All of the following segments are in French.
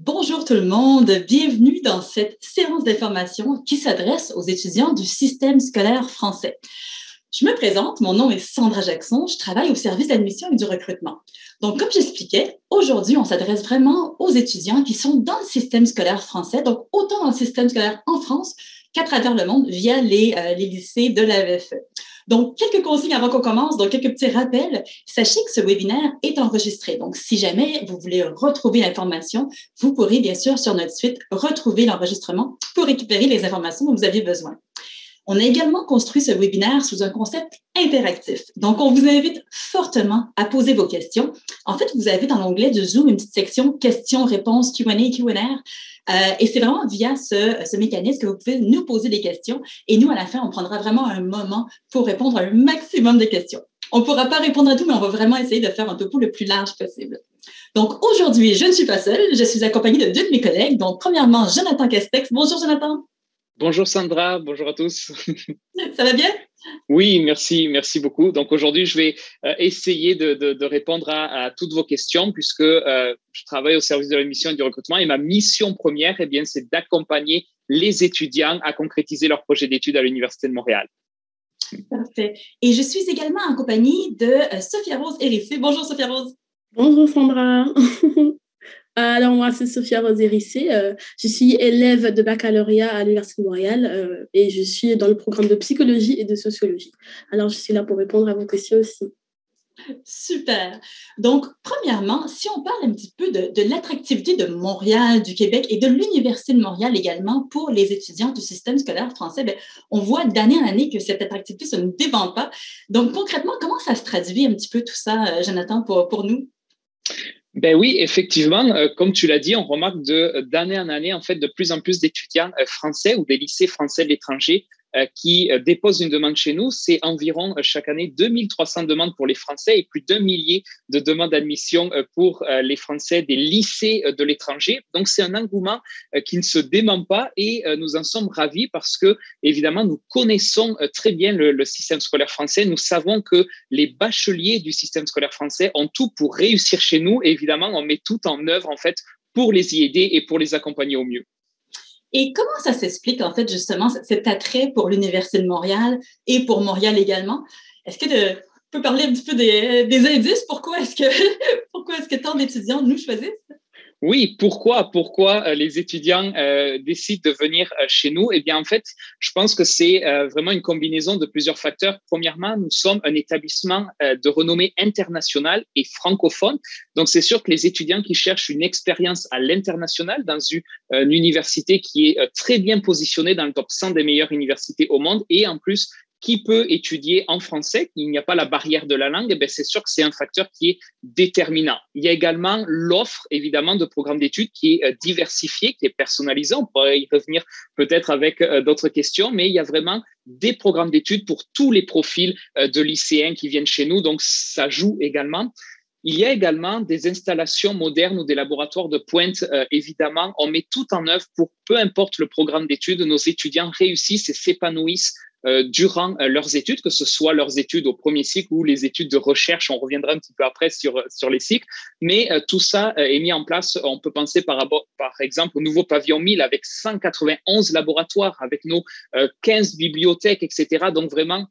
Bonjour tout le monde, bienvenue dans cette séance d'information qui s'adresse aux étudiants du système scolaire français. Je me présente, mon nom est Sandra Jackson, je travaille au service d'admission et du recrutement. Donc, comme j'expliquais, aujourd'hui, on s'adresse vraiment aux étudiants qui sont dans le système scolaire français, donc autant dans le système scolaire en France qu'à travers le monde via les lycées de l'AEFE. Donc, quelques consignes avant qu'on commence, donc quelques petits rappels. Sachez que ce webinaire est enregistré. Donc, si jamais vous voulez retrouver l'information, vous pourrez bien sûr sur notre site retrouver l'enregistrement pour récupérer les informations dont vous aviez besoin. On a également construit ce webinaire sous un concept interactif. Donc, on vous invite fortement à poser vos questions. En fait, vous avez dans l'onglet de Zoom une petite section questions-réponses, Q&A, Q&R. Et c'est vraiment via ce mécanisme que vous pouvez nous poser des questions. Et nous, à la fin, on prendra vraiment un moment pour répondre à un maximum de questions. On ne pourra pas répondre à tout, mais on va vraiment essayer de faire un topo le plus large possible. Donc, aujourd'hui, je ne suis pas seule. Je suis accompagnée de deux de mes collègues. Donc, premièrement, Jonathan Castex. Bonjour, Jonathan. Bonjour Sandra, bonjour à tous. Ça va bien? Oui, merci beaucoup. Donc aujourd'hui, je vais essayer de répondre à toutes vos questions puisque je travaille au service de l'admission et du recrutement et ma mission première, eh bien, c'est d'accompagner les étudiants à concrétiser leur projet d'études à l'Université de Montréal. Parfait. Et je suis également en compagnie de Sophia Rose Hérissé. Bonjour Sophia Rose. Bonjour Sandra. Alors, moi, c'est Sophia Rose Hérissé. Je suis élève de baccalauréat à l'Université de Montréal et je suis dans le programme de psychologie et de sociologie. Alors, je suis là pour répondre à vos questions aussi. Super. Donc, premièrement, si on parle un petit peu de l'attractivité de Montréal, du Québec et de l'Université de Montréal également pour les étudiants du système scolaire français, bien, on voit d'année en année que cette attractivité se ne dévend pas. Donc, concrètement, comment ça se traduit un petit peu tout ça, Jonathan, pour nous? Ben oui, effectivement, comme tu l'as dit, on remarque d'année en année, en fait, de plus en plus d'étudiants français ou des lycées français de l'étranger qui déposent une demande chez nous. C'est environ chaque année 2300 demandes pour les Français et plus d'1 millier de demandes d'admission pour les Français des lycées de l'étranger. Donc, c'est un engouement qui ne se dément pas et nous en sommes ravis parce que, évidemment, nous connaissons très bien le système scolaire français. Nous savons que les bacheliers du système scolaire français ont tout pour réussir chez nous et évidemment, on met tout en œuvre, en fait, pour les y aider et pour les accompagner au mieux. Et comment ça s'explique, en fait, justement, cet attrait pour l'Université de Montréal et pour Montréal également? Est-ce que tu peux parler un petit peu des indices? Pourquoi est-ce que tant d'étudiants nous choisissent? Oui, pourquoi les étudiants décident de venir chez nous? Eh bien, en fait, je pense que c'est vraiment une combinaison de plusieurs facteurs. Premièrement, nous sommes un établissement de renommée internationale et francophone. Donc, c'est sûr que les étudiants qui cherchent une expérience à l'international dans une université qui est très bien positionnée dans le top 100 des meilleures universités au monde et en plus, qui peut étudier en français, il n'y a pas la barrière de la langue, eh c'est sûr que c'est un facteur qui est déterminant. Il y a également l'offre, évidemment, de programmes d'études qui est diversifiée, qui est personnalisée. On pourrait y revenir peut-être avec d'autres questions, mais il y a vraiment des programmes d'études pour tous les profils de lycéens qui viennent chez nous. Donc, ça joue également. Il y a également des installations modernes ou des laboratoires de pointe. Évidemment, on met tout en œuvre pour, peu importe le programme d'études, nos étudiants réussissent et s'épanouissent durant leurs études, que ce soit leurs études au premier cycle ou les études de recherche. On reviendra un petit peu après sur les cycles. Mais tout ça est mis en place. On peut penser par exemple au nouveau pavillon 1000 avec 191 laboratoires, avec nos 15 bibliothèques, etc. Donc vraiment,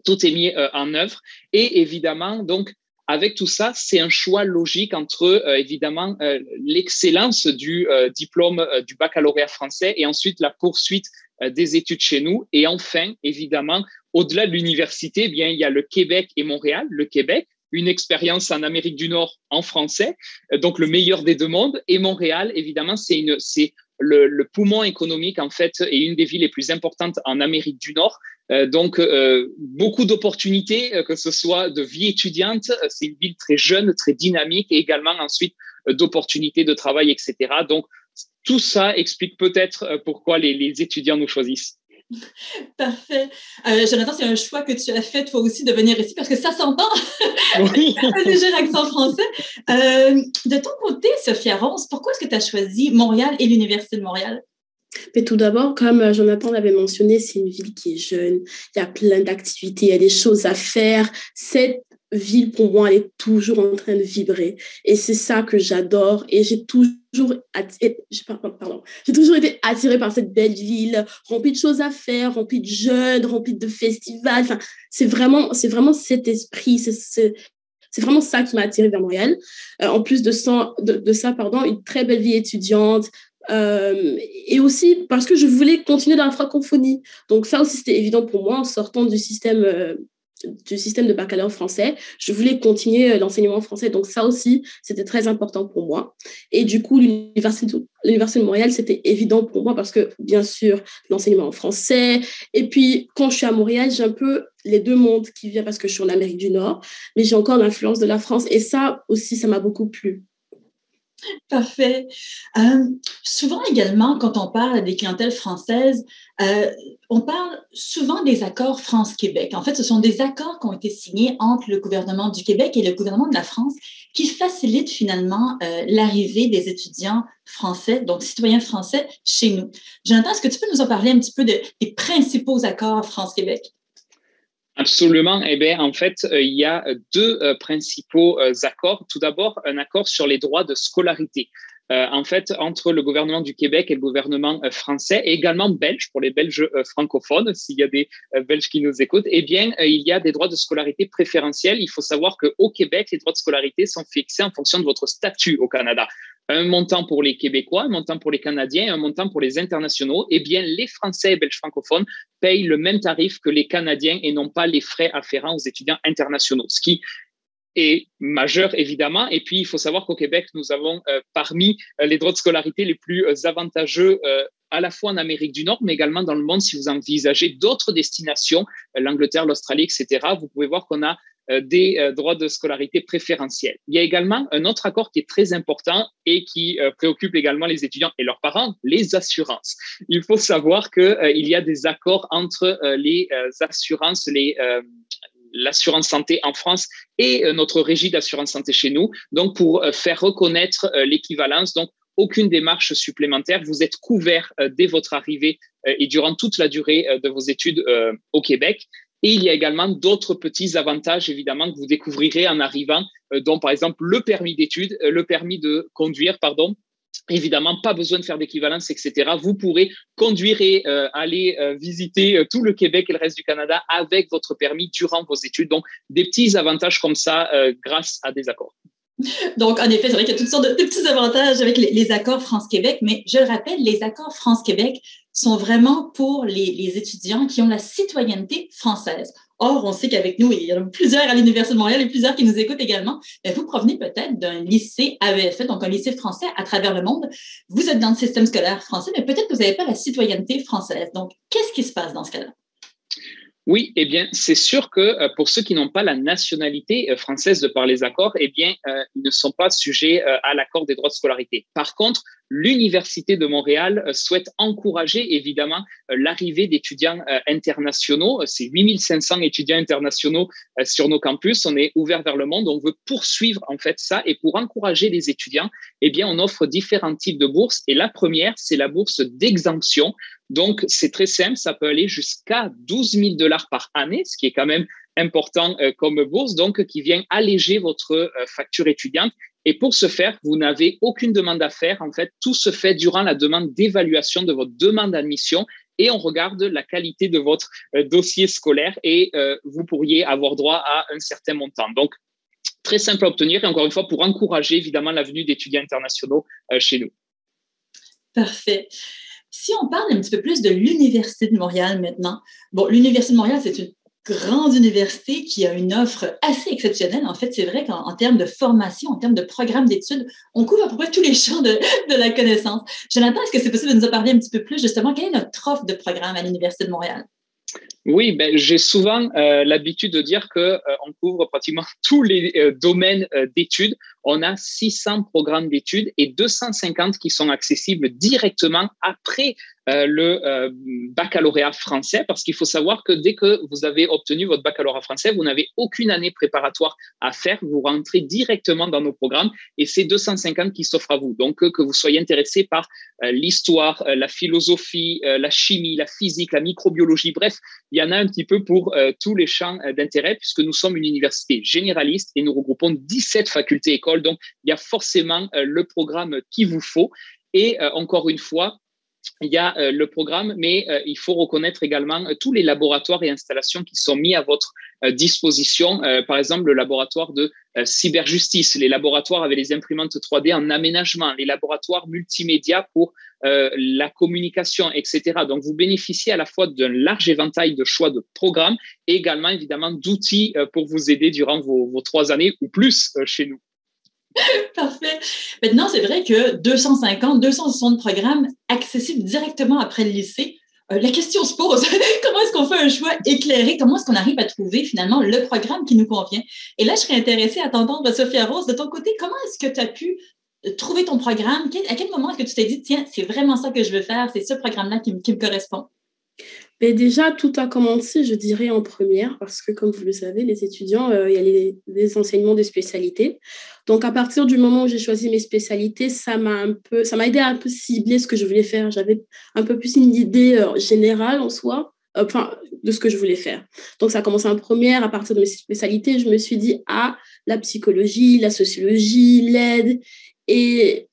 tout est mis en œuvre. Et évidemment, donc, avec tout ça, c'est un choix logique entre, évidemment, l'excellence du diplôme du baccalauréat français et ensuite la poursuite des études chez nous. Et enfin, évidemment, au-delà de l'université, eh bien, il y a le Québec et Montréal. Le Québec, une expérience en Amérique du Nord en français, donc le meilleur des deux mondes. Et Montréal, évidemment, c'est le poumon économique, en fait, et une des villes les plus importantes en Amérique du Nord. Donc, beaucoup d'opportunités, que ce soit de vie étudiante. C'est une ville très jeune, très dynamique et également ensuite d'opportunités de travail, etc. Donc, tout ça explique peut-être pourquoi les étudiants nous choisissent. Parfait. Jonathan, c'est un choix que tu as fait toi aussi de venir ici parce que ça s'entend. Oui. Un léger accent français. De ton côté, Sophia Rose, pourquoi est-ce que tu as choisi Montréal et l'Université de Montréal? Mais tout d'abord, comme Jonathan l'avait mentionné, c'est une ville qui est jeune, il y a plein d'activités, il y a des choses à faire. Cette ville, pour moi, elle est toujours en train de vibrer. Et c'est ça que j'adore. Et j'ai toujours été attirée par cette belle ville, remplie de choses à faire, remplie de jeunes, remplie de festivals. Enfin, c'est vraiment cet esprit, c'est vraiment ça qui m'a attirée vers Montréal. En plus de ça, une très belle vie étudiante. Et aussi parce que je voulais continuer dans la francophonie. Donc ça aussi, c'était évident pour moi en sortant du système de baccalauréat français. Je voulais continuer l'enseignement français. Donc ça aussi, c'était très important pour moi. Et du coup, l'Université de Montréal, c'était évident pour moi parce que, bien sûr, l'enseignement en français. Et puis, quand je suis à Montréal, j'ai un peu les deux mondes qui viennent parce que je suis en Amérique du Nord, mais j'ai encore l'influence de la France. Et ça aussi, ça m'a beaucoup plu. Parfait. Souvent également, quand on parle des clientèles françaises, on parle souvent des accords France-Québec. En fait, ce sont des accords qui ont été signés entre le gouvernement du Québec et le gouvernement de la France qui facilitent finalement l'arrivée des étudiants français, donc citoyens français, chez nous. Jonathan, est-ce que tu peux nous en parler un petit peu des principaux accords France-Québec? Absolument. Eh bien, en fait, il y a deux principaux accords. Tout d'abord, un accord sur les droits de scolarité. En fait, entre le gouvernement du Québec et le gouvernement français, et également belge, pour les Belges francophones, s'il y a des Belges qui nous écoutent, eh bien, il y a des droits de scolarité préférentiels. Il faut savoir qu'au Québec, les droits de scolarité sont fixés en fonction de votre statut au Canada. Un montant pour les Québécois, un montant pour les Canadiens, un montant pour les internationaux. Eh bien, les Français et Belges francophones payent le même tarif que les Canadiens et non pas les frais afférents aux étudiants internationaux, ce qui est majeur, évidemment. Et puis, il faut savoir qu'au Québec, nous avons parmi les droits de scolarité les plus avantageux à la fois en Amérique du Nord, mais également dans le monde. Si vous envisagez d'autres destinations, l'Angleterre, l'Australie, etc., vous pouvez voir qu'on a des droits de scolarité préférentiels. Il y a également un autre accord qui est très important et qui préoccupe également les étudiants et leurs parents, les assurances. Il faut savoir qu'il y a des accords entre les assurances, l'assurance santé en France et notre régie d'assurance santé chez nous, donc pour faire reconnaître l'équivalence. Donc, aucune démarche supplémentaire. Vous êtes couvert dès votre arrivée et durant toute la durée de vos études au Québec. Et il y a également d'autres petits avantages, évidemment, que vous découvrirez en arrivant, dont par exemple le permis d'études, le permis de conduire, pardon. Évidemment, pas besoin de faire d'équivalence, etc. Vous pourrez conduire et aller visiter tout le Québec et le reste du Canada avec votre permis durant vos études. Donc, des petits avantages comme ça grâce à des accords. Donc, en effet, c'est vrai qu'il y a toutes sortes de petits avantages avec les accords France-Québec, mais je le rappelle, les accords France-Québec sont vraiment pour les étudiants qui ont la citoyenneté française. Or, on sait qu'avec nous, il y en a plusieurs à l'Université de Montréal et plusieurs qui nous écoutent également. Mais vous provenez peut-être d'un lycée AEFE, donc un lycée français à travers le monde. Vous êtes dans le système scolaire français, mais peut-être que vous n'avez pas la citoyenneté française. Donc, qu'est-ce qui se passe dans ce cas-là? Oui, eh bien, c'est sûr que pour ceux qui n'ont pas la nationalité française de par les accords, eh bien, ils ne sont pas sujets à l'accord des droits de scolarité. Par contre, l'Université de Montréal souhaite encourager évidemment l'arrivée d'étudiants internationaux. C'est 8500 étudiants internationaux sur nos campus. On est ouvert vers le monde. On veut poursuivre en fait ça. Et pour encourager les étudiants, eh bien, on offre différents types de bourses. Et la première, c'est la bourse d'exemption. Donc, c'est très simple, ça peut aller jusqu'à 12 000 $ par année, ce qui est quand même important comme bourse, donc qui vient alléger votre facture étudiante. Et pour ce faire, vous n'avez aucune demande à faire. En fait, tout se fait durant la demande d'évaluation de votre demande d'admission et on regarde la qualité de votre dossier scolaire et vous pourriez avoir droit à un certain montant. Donc, très simple à obtenir et encore une fois, pour encourager évidemment la venue d'étudiants internationaux chez nous. Parfait. Si on parle un petit peu plus de l'Université de Montréal maintenant, bon, l'Université de Montréal, c'est une grande université qui a une offre assez exceptionnelle. En fait, c'est vrai qu'en termes de formation, en termes de programme d'études, on couvre à peu près tous les champs de la connaissance. Jonathan, est-ce que c'est possible de nous en parler un petit peu plus, justement, quelle est notre offre de programme à l'Université de Montréal? Oui, ben, j'ai souvent l'habitude de dire qu'on couvre pratiquement tous les domaines d'études. on a 600 programmes d'études et 250 qui sont accessibles directement après le baccalauréat français, parce qu'il faut savoir que dès que vous avez obtenu votre baccalauréat français, vous n'avez aucune année préparatoire à faire, vous rentrez directement dans nos programmes et c'est 250 qui s'offrent à vous. Donc, que vous soyez intéressé par l'histoire, la philosophie, la chimie, la physique, la microbiologie, bref, il y en a un petit peu pour tous les champs d'intérêt, puisque nous sommes une université généraliste et nous regroupons 17 facultés-écoles, donc il y a forcément le programme qu'il vous faut. Et encore une fois, il y a le programme, mais il faut reconnaître également tous les laboratoires et installations qui sont mis à votre disposition. Par exemple, le laboratoire de cyberjustice, les laboratoires avec les imprimantes 3D en aménagement, les laboratoires multimédia pour la communication, etc. Donc, vous bénéficiez à la fois d'un large éventail de choix de programmes et également, évidemment, d'outils pour vous aider durant vos 3 années ou plus chez nous. Parfait. Maintenant, c'est vrai que 260 programmes accessibles directement après le lycée. La question se pose, comment est-ce qu'on fait un choix éclairé? Comment est-ce qu'on arrive à trouver finalement le programme qui nous convient? Et là, je serais intéressée à t'entendre, Sophia Rose, de ton côté, comment est-ce que tu as pu trouver ton programme? À quel moment est-ce que tu t'es dit, tiens, c'est vraiment ça que je veux faire, c'est ce programme-là qui me correspond? Mais déjà, tout a commencé, je dirais, en première, parce que, comme vous le savez, les étudiants, il y a les enseignements de spécialités. Donc, à partir du moment où j'ai choisi mes spécialités, ça m'a aidé à un peu cibler ce que je voulais faire. J'avais un peu plus une idée générale en soi, de ce que je voulais faire. Donc, ça a commencé en première. À partir de mes spécialités, je me suis dit, la psychologie, la sociologie, l'aide. Et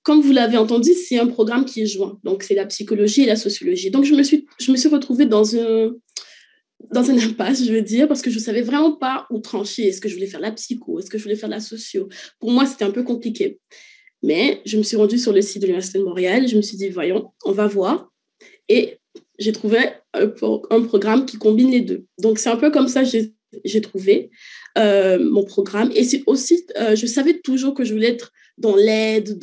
comme vous l'avez entendu, c'est un programme qui est joint. Donc, c'est la psychologie et la sociologie. Donc, je me suis retrouvée dans un impasse, je veux dire, parce que je ne savais vraiment pas où trancher. Est-ce que je voulais faire la psycho? Est-ce que je voulais faire la socio? Pour moi, c'était un peu compliqué. Mais je me suis rendue sur le site de l'Université de Montréal. Je me suis dit, voyons, on va voir. Et j'ai trouvé un programme qui combine les deux. Donc, c'est un peu comme ça que j'ai trouvé mon programme. Et c'est aussi, je savais toujours que je voulais être dans l'aide,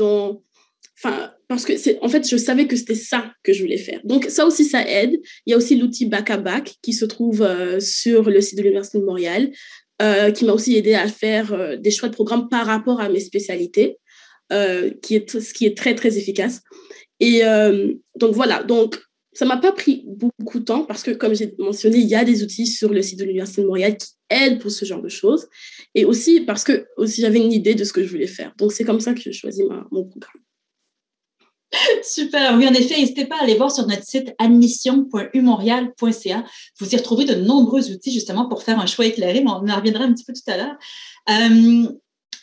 parce que en fait, je savais que c'était ça que je voulais faire. Donc, ça aussi, ça aide. Il y a aussi l'outil Bac à Bac qui se trouve sur le site de l'Université de Montréal, qui m'a aussi aidé à faire des choix de programme par rapport à mes spécialités, ce qui est très, très efficace. Et donc, voilà. Donc, ça ne m'a pas pris beaucoup de temps parce que, comme j'ai mentionné, il y a des outils sur le site de l'Université de Montréal qui aident pour ce genre de choses. Et aussi parce que j'avais une idée de ce que je voulais faire. Donc, c'est comme ça que j'ai choisi mon programme. Super. Oui, en effet, n'hésitez pas à aller voir sur notre site admission.umontréal.ca. Vous y retrouvez de nombreux outils justement pour faire un choix éclairé, mais on en reviendra un petit peu tout à l'heure.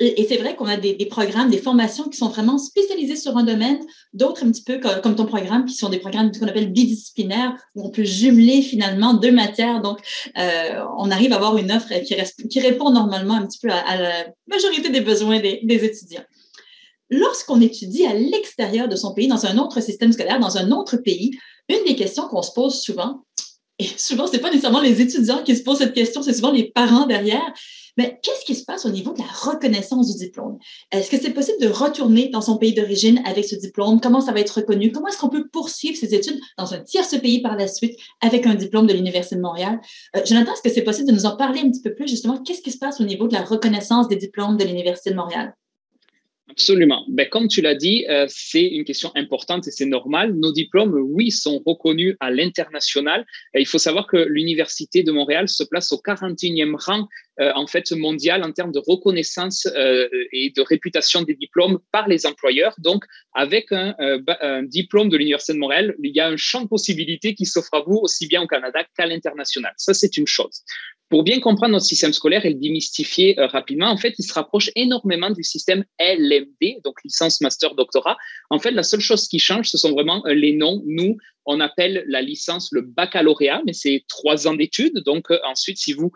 Et c'est vrai qu'on a des programmes, des formations qui sont vraiment spécialisées sur un domaine, d'autres un petit peu comme ton programme, qui sont des programmes qu'on appelle bidisciplinaires, où on peut jumeler finalement 2 matières. Donc, on arrive à avoir une offre qui répond normalement un petit peu à la majorité des besoins des étudiants. Lorsqu'on étudie à l'extérieur de son pays, dans un autre système scolaire, dans un autre pays, une des questions qu'on se pose souvent, et souvent, ce n'est pas nécessairement les étudiants qui se posent cette question, c'est souvent les parents derrière, mais qu'est-ce qui se passe au niveau de la reconnaissance du diplôme? Est-ce que c'est possible de retourner dans son pays d'origine avec ce diplôme? Comment ça va être reconnu? Comment est-ce qu'on peut poursuivre ses études dans un tierce pays par la suite avec un diplôme de l'Université de Montréal? Jonathan, est-ce que c'est possible de nous en parler un petit peu plus, justement? Qu'est-ce qui se passe au niveau de la reconnaissance des diplômes de l'Université de Montréal? Absolument. Comme tu l'as dit, c'est une question importante et c'est normal. Nos diplômes, oui, sont reconnus à l'international. Il faut savoir que l'Université de Montréal se place au 41e rang en fait mondial en termes de reconnaissance et de réputation des diplômes par les employeurs. Donc, avec un diplôme de l'Université de Montréal, il y a un champ de possibilités qui s'offre à vous aussi bien au Canada qu'à l'international. Ça, c'est une chose. Pour bien comprendre notre système scolaire et le démystifier rapidement, en fait, il se rapproche énormément du système LMD, donc licence, master, doctorat. En fait, la seule chose qui change, ce sont vraiment les noms. Nous, on appelle la licence le baccalauréat, mais c'est 3 ans d'études. Donc, ensuite, si vous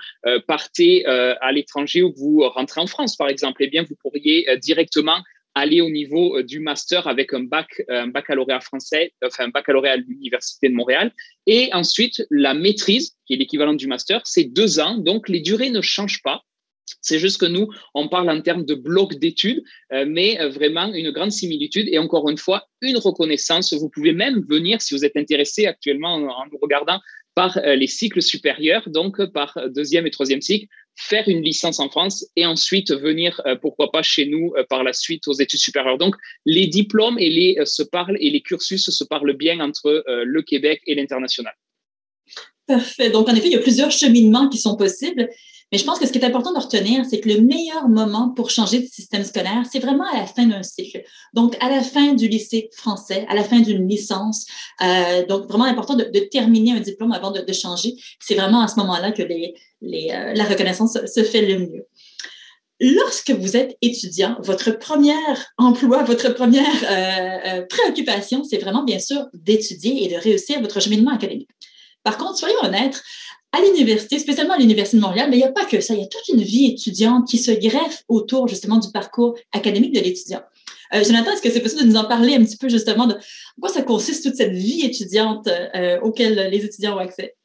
partez à l'étranger ou que vous rentrez en France, par exemple, eh bien, vous pourriez directement aller au niveau du master avec un baccalauréat français, enfin un baccalauréat à l'Université de Montréal. Et ensuite, la maîtrise, qui est l'équivalent du master, c'est 2 ans. Donc, les durées ne changent pas. C'est juste que nous, on parle en termes de blocs d'études, mais vraiment une grande similitude et encore une fois, une reconnaissance. Vous pouvez même venir, si vous êtes intéressé actuellement en nous regardant, par les cycles supérieurs, donc par 2e et 3e cycle, faire une licence en France et ensuite venir, pourquoi pas, chez nous par la suite aux études supérieures. Donc, les diplômes se parlent et les cursus se parlent bien entre le Québec et l'international. Parfait. Donc, en effet, il y a plusieurs cheminements qui sont possibles. Mais je pense que ce qui est important de retenir, c'est que le meilleur moment pour changer de système scolaire, c'est vraiment à la fin d'un cycle. Donc, à la fin du lycée français, à la fin d'une licence. Donc, vraiment important de terminer un diplôme avant de changer. C'est vraiment à ce moment-là que la reconnaissance se fait le mieux. Lorsque vous êtes étudiant, votre premier emploi, votre première préoccupation, c'est vraiment, bien sûr, d'étudier et de réussir votre cheminement académique. Par contre, soyons honnêtes, à l'université, spécialement à l'Université de Montréal, mais il n'y a pas que ça, il y a toute une vie étudiante qui se greffe autour justement du parcours académique de l'étudiant. Jonathan, est-ce que c'est possible de nous en parler un petit peu justement de quoi ça consiste toute cette vie étudiante auquel les étudiants ont accès?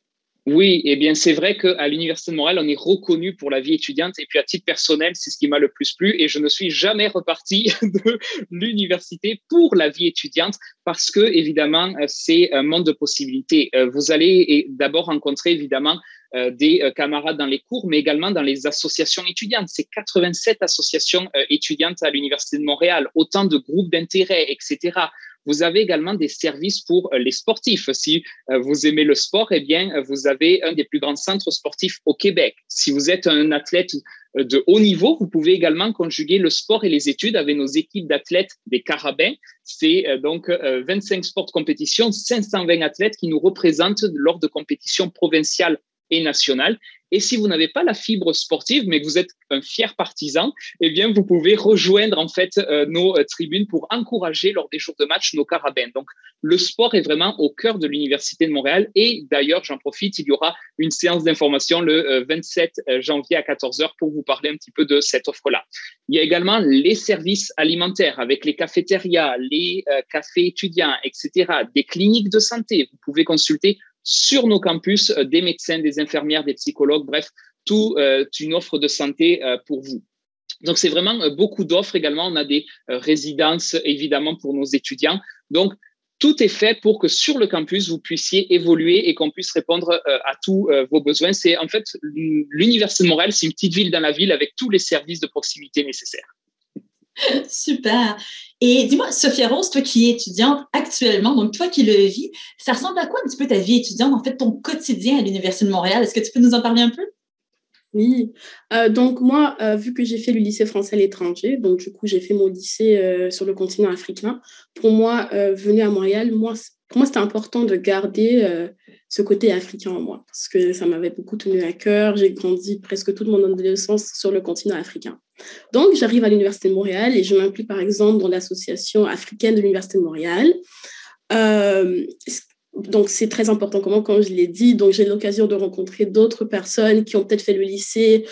Oui, eh bien, c'est vrai qu'à l'Université de Montréal, on est reconnu pour la vie étudiante. Et puis, à titre personnel, c'est ce qui m'a le plus plu. Et je ne suis jamais reparti de l'université pour la vie étudiante parce que, évidemment, c'est un monde de possibilités. Vous allez d'abord rencontrer, évidemment, des camarades dans les cours, mais également dans les associations étudiantes. C'est 87 associations étudiantes à l'Université de Montréal, autant de groupes d'intérêt, etc. Vous avez également des services pour les sportifs. Si vous aimez le sport, eh bien, vous avez un des plus grands centres sportifs au Québec. Si vous êtes un athlète de haut niveau, vous pouvez également conjuguer le sport et les études avec nos équipes d'athlètes des Carabins. C'est donc 25 sports de compétition, 520 athlètes qui nous représentent lors de compétitions provinciales et nationales. Et si vous n'avez pas la fibre sportive, mais que vous êtes un fier partisan, eh bien, vous pouvez rejoindre en fait nos tribunes pour encourager lors des jours de match nos Carabins. Donc, le sport est vraiment au cœur de l'Université de Montréal. Et d'ailleurs, j'en profite, il y aura une séance d'information le 27 janvier à 14h pour vous parler un petit peu de cette offre-là. Il y a également les services alimentaires avec les cafétérias, les cafés étudiants, etc., des cliniques de santé. Vous pouvez consulter sur nos campus des médecins, des infirmières, des psychologues, bref, toute une offre de santé pour vous. Donc, c'est vraiment beaucoup d'offres également. On a des résidences, évidemment, pour nos étudiants. Donc, tout est fait pour que sur le campus, vous puissiez évoluer et qu'on puisse répondre à tous vos besoins. C'est en fait, l'Université de Montréal, c'est une petite ville dans la ville avec tous les services de proximité nécessaires. Super. Et dis-moi, Sophia Rose, toi qui es étudiante actuellement, donc toi qui le vis, ça ressemble à quoi un petit peu ta vie étudiante, en fait, ton quotidien à l'Université de Montréal? Est-ce que tu peux nous en parler un peu? Oui, donc moi, vu que j'ai fait le lycée français à l'étranger, donc du coup, j'ai fait mon lycée sur le continent africain, pour moi, venir à Montréal, pour moi, c'était important de garder ce côté africain en moi, parce que ça m'avait beaucoup tenu à cœur. J'ai grandi presque toute mon adolescence sur le continent africain. Donc, j'arrive à l'Université de Montréal et je m'implique, par exemple, dans l'association africaine de l'Université de Montréal. Donc, c'est très important, comme je l'ai dit. Donc, j'ai l'occasion de rencontrer d'autres personnes qui ont peut-être fait le lycée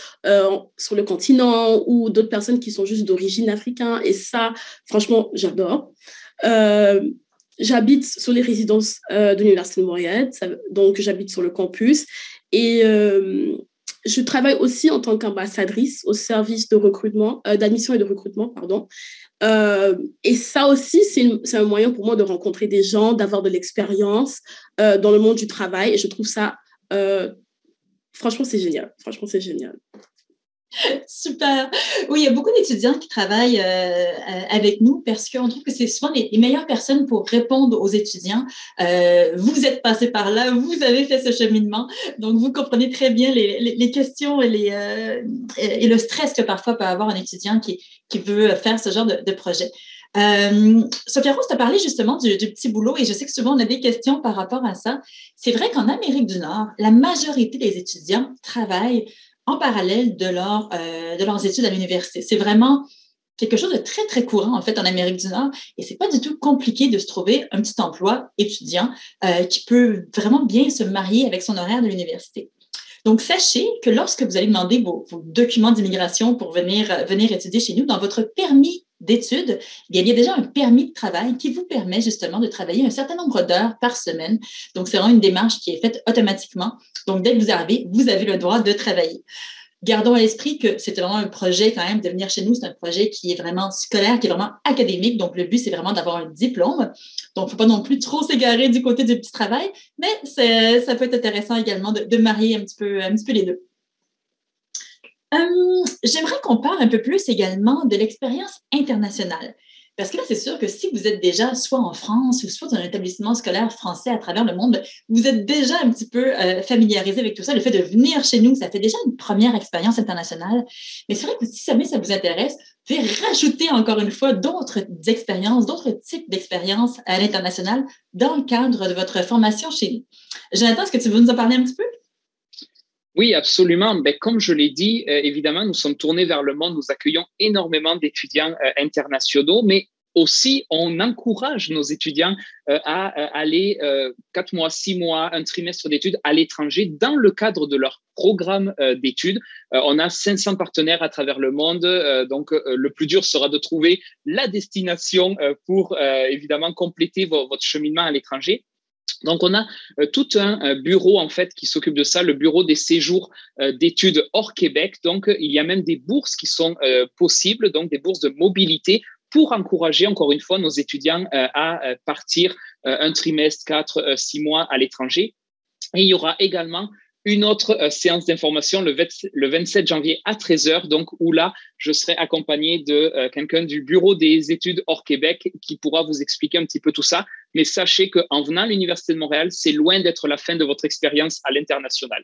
sur le continent ou d'autres personnes qui sont juste d'origine africaine. Et ça, franchement, j'adore. J'habite sur les résidences de l'Université de Montréal. Donc, j'habite sur le campus. Et je travaille aussi en tant qu'ambassadrice au service de recrutement, d'admission et de recrutement, pardon. Et ça aussi, c'est un moyen pour moi de rencontrer des gens, d'avoir de l'expérience dans le monde du travail. Et je trouve ça, franchement, c'est génial. Franchement, c'est génial. Super. Oui, il y a beaucoup d'étudiants qui travaillent avec nous parce qu'on trouve que c'est souvent les meilleures personnes pour répondre aux étudiants. Vous êtes passé par là, vous avez fait ce cheminement, donc vous comprenez très bien les questions et le stress que parfois peut avoir un étudiant qui veut faire ce genre de projet. Sophia Rose t'a parlé justement du petit boulot et je sais que souvent on a des questions par rapport à ça. C'est vrai qu'en Amérique du Nord, la majorité des étudiants travaillent en parallèle de leurs études à l'université. C'est vraiment quelque chose de très, très courant, en fait, en Amérique du Nord. Et c'est pas du tout compliqué de se trouver un petit emploi étudiant qui peut vraiment bien se marier avec son horaire de l'université. Donc, sachez que lorsque vous allez demander vos documents d'immigration pour venir étudier chez nous, dans votre permis d'études, il y a déjà un permis de travail qui vous permet justement de travailler un certain nombre d'heures par semaine. Donc, c'est vraiment une démarche qui est faite automatiquement. Donc, dès que vous arrivez, vous avez le droit de travailler. Gardons à l'esprit que c'est vraiment un projet quand même de venir chez nous. C'est un projet qui est vraiment scolaire, qui est vraiment académique. Donc, le but, c'est vraiment d'avoir un diplôme. Donc, il ne faut pas non plus trop s'égarer du côté du petit travail, mais ça peut être intéressant également de marier un petit peu les deux. J'aimerais qu'on parle un peu plus également de l'expérience internationale. Parce que là, c'est sûr que si vous êtes déjà soit en France ou soit dans un établissement scolaire français à travers le monde, vous êtes déjà un petit peu familiarisé avec tout ça. Le fait de venir chez nous, ça fait déjà une première expérience internationale. Mais c'est vrai que si jamais ça vous intéresse, vous pouvez rajouter encore une fois d'autres expériences, d'autres types d'expériences à l'international dans le cadre de votre formation chez nous. Jonathan, est-ce que tu veux nous en parler un petit peu? Oui, absolument. Ben, comme je l'ai dit, évidemment, nous sommes tournés vers le monde. Nous accueillons énormément d'étudiants internationaux, mais aussi, on encourage nos étudiants à aller 4 mois, 6 mois, un trimestre d'études à l'étranger dans le cadre de leur programme d'études. On a 500 partenaires à travers le monde. Donc, le plus dur sera de trouver la destination pour, évidemment, compléter votre cheminement à l'étranger. Donc, on a tout un bureau, en fait, qui s'occupe de ça, le bureau des séjours d'études hors Québec. Donc, il y a même des bourses qui sont possibles, donc des bourses de mobilité pour encourager, encore une fois, nos étudiants à partir un trimestre, 4, 6 mois à l'étranger. Et il y aura également une autre séance d'information le 27 janvier à 13h, donc où là, je serai accompagné de quelqu'un du bureau des études hors Québec qui pourra vous expliquer un petit peu tout ça. Mais sachez qu'en venant à l'Université de Montréal, c'est loin d'être la fin de votre expérience à l'international.